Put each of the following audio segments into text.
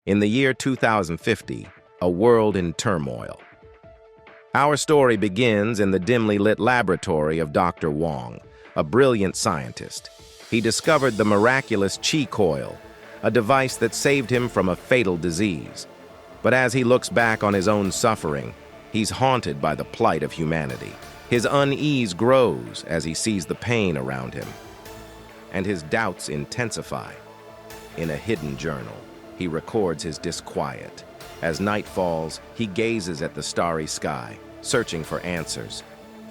In the year 2050, a world in turmoil. Our story begins in the dimly lit laboratory of Dr. Wong, a brilliant scientist. He discovered the miraculous Qi Coil, a device that saved him from a fatal disease. But as he looks back on his own suffering, he's haunted by the plight of humanity. His unease grows as he sees the pain around him, and his doubts intensify. In a hidden journal, he records his disquiet. As night falls, he gazes at the starry sky, searching for answers.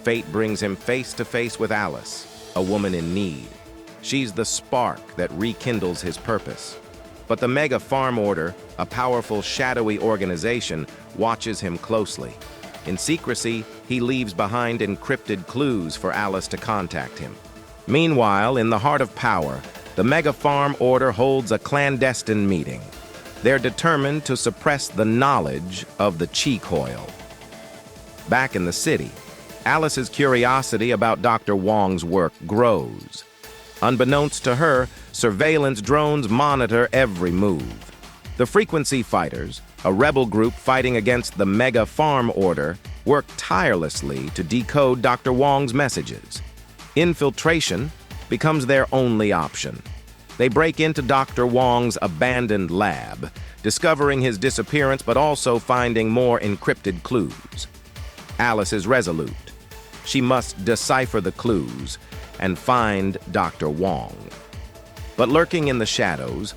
Fate brings him face to face with Alice, a woman in need. She's the spark that rekindles his purpose. But the Mega Farm Order, a powerful, shadowy organization, watches him closely. In secrecy, he leaves behind encrypted clues for Alice to contact him. Meanwhile, in the heart of power, the Mega Farm Order holds a clandestine meeting. They're determined to suppress the knowledge of the Qi Coil. Back in the city, Alice's curiosity about Dr. Wong's work grows. Unbeknownst to her, surveillance drones monitor every move. The Frequency Fighters, a rebel group fighting against the Mega Farm Order, work tirelessly to decode Dr. Wong's messages. Infiltration becomes their only option. They break into Dr. Wong's abandoned lab, discovering his disappearance but also finding more encrypted clues. Alice is resolute. She must decipher the clues and find Dr. Wong. But lurking in the shadows,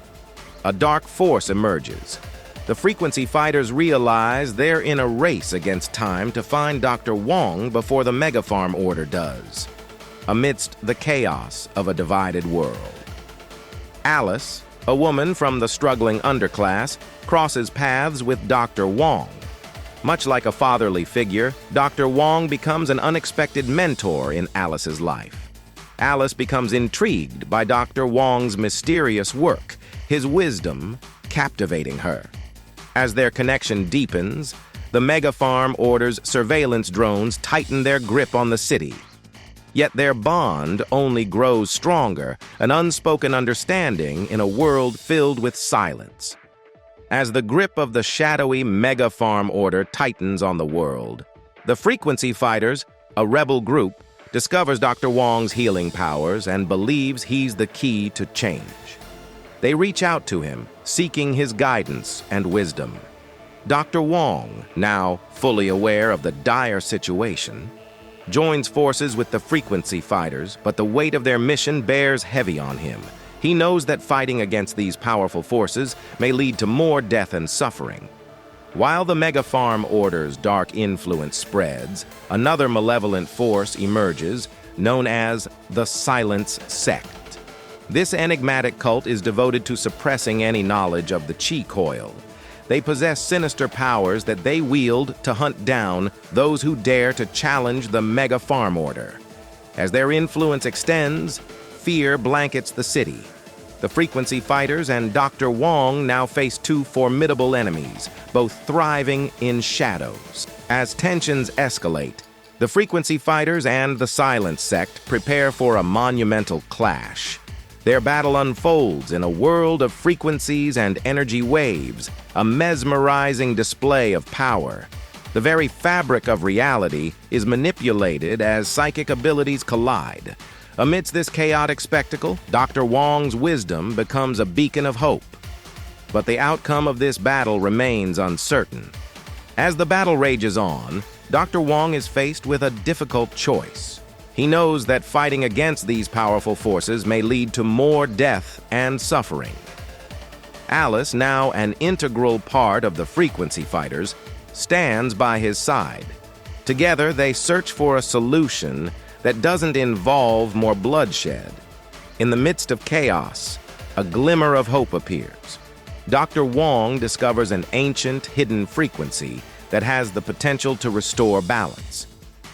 a dark force emerges. The Frequency Fighters realize they're in a race against time to find Dr. Wong before the Mega Farm Order does, amidst the chaos of a divided world. Alice, a woman from the struggling underclass, crosses paths with Dr. Wong. Much like a fatherly figure, Dr. Wong becomes an unexpected mentor in Alice's life. Alice becomes intrigued by Dr. Wong's mysterious work, his wisdom captivating her. As their connection deepens, the Mega Farm Order's surveillance drones tighten their grip on the city. Yet their bond only grows stronger, an unspoken understanding in a world filled with silence. As the grip of the shadowy Mega Farm Order tightens on the world, the Frequency Fighters, a rebel group, discovers Dr. Wong's healing powers and believes he's the key to change. They reach out to him, seeking his guidance and wisdom. Dr. Wong, now fully aware of the dire situation, joins forces with the Frequency Fighters, but the weight of their mission bears heavy on him. He knows that fighting against these powerful forces may lead to more death and suffering. While the Mega Farm Order's dark influence spreads, another malevolent force emerges, known as the Silence Sect. This enigmatic cult is devoted to suppressing any knowledge of the Qi Coil. They possess sinister powers that they wield to hunt down those who dare to challenge the Mega Farm Order. As their influence extends, fear blankets the city. The Frequency Fighters and Dr. Wong now face two formidable enemies, both thriving in shadows. As tensions escalate, the Frequency Fighters and the Silence Sect prepare for a monumental clash. Their battle unfolds in a world of frequencies and energy waves, a mesmerizing display of power. The very fabric of reality is manipulated as psychic abilities collide. Amidst this chaotic spectacle, Dr. Wong's wisdom becomes a beacon of hope. But the outcome of this battle remains uncertain. As the battle rages on, Dr. Wong is faced with a difficult choice. He knows that fighting against these powerful forces may lead to more death and suffering. Alice, now an integral part of the Frequency Fighters, stands by his side. Together, they search for a solution that doesn't involve more bloodshed. In the midst of chaos, a glimmer of hope appears. Dr. Wong discovers an ancient, hidden frequency that has the potential to restore balance.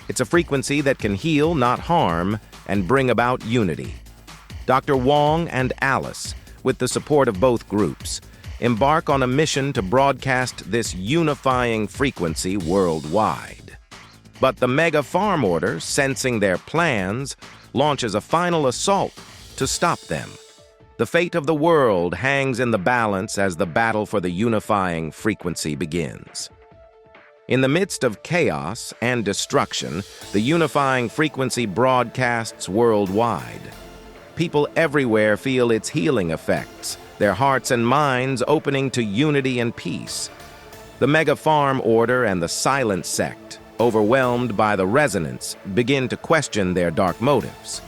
It's a frequency that can heal, not harm, and bring about unity. Dr. Wong and Alice, with the support of both groups, embark on a mission to broadcast this unifying frequency worldwide. But the Mega Farm Order, sensing their plans, launches a final assault to stop them. The fate of the world hangs in the balance as the battle for the unifying frequency begins. In the midst of chaos and destruction, the unifying frequency broadcasts worldwide. People everywhere feel its healing effects, their hearts and minds opening to unity and peace. The Mega Farm Order and the Silent Sect, overwhelmed by the resonance, begin to question their dark motives.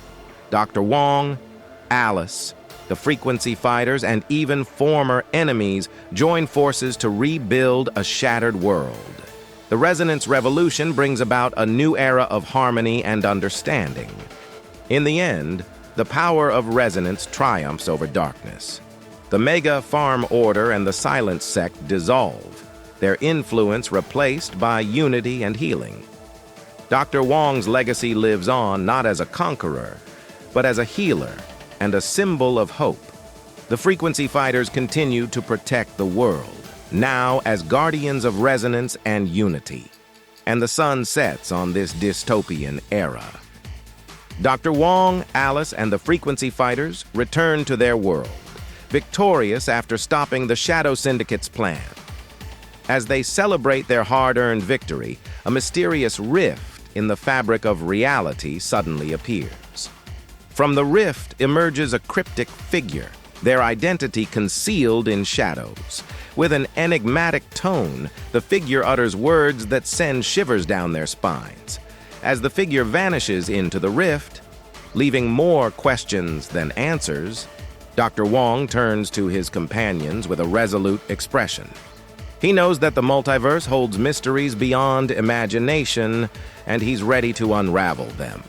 Dr. Wong, Alice, the frequency fighters, and even former enemies join forces to rebuild a shattered world. The resonance revolution brings about a new era of harmony and understanding. In the end, the power of resonance triumphs over darkness. The Mega Farm Order and the Silent Sect dissolve, their influence replaced by unity and healing. Dr. Wong's legacy lives on not as a conqueror, but as a healer and a symbol of hope. The frequency fighters continue to protect the world, now as guardians of resonance and unity. And the sun sets on this dystopian era. Dr. Wong, Alice, and the frequency fighters return to their world, victorious after stopping the Shadow Syndicate's plan. As they celebrate their hard-earned victory, a mysterious rift in the fabric of reality suddenly appears. From the rift emerges a cryptic figure, their identity concealed in shadows. With an enigmatic tone, the figure utters words that send shivers down their spines. As the figure vanishes into the rift, leaving more questions than answers, Dr. Wong turns to his companions with a resolute expression. He knows that the multiverse holds mysteries beyond imagination, and he's ready to unravel them.